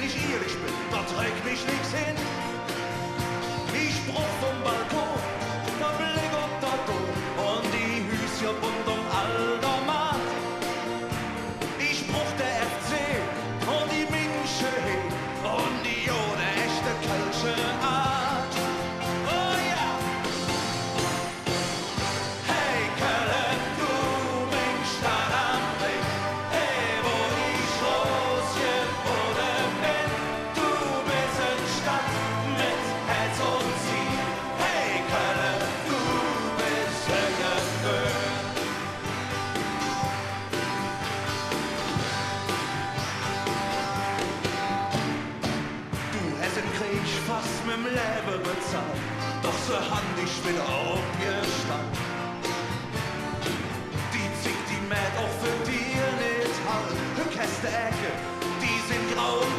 ich ehrlich bin, da trägt mich nix hin. Ich bruch vom Balkon, der Blick auf der Dom und die Hüsje bunt um all der Maat. Ich bruch der FC und die München und die ohne echte kölsche Art. Oh ja! Hey Köln, du mein Stadt am Ring, hey wo ich groß geworden bin, du bist eine Stadt mit Herz und Ziel. Hey Köln, du bist ein Gefühl. Du hast den Krieg fast mit dem Leben bezahlt, doch so hand ich wieder aufgestanden. Die zieht die Mäd auch für dir nicht halt, du kennst die Ecke, die sind grau und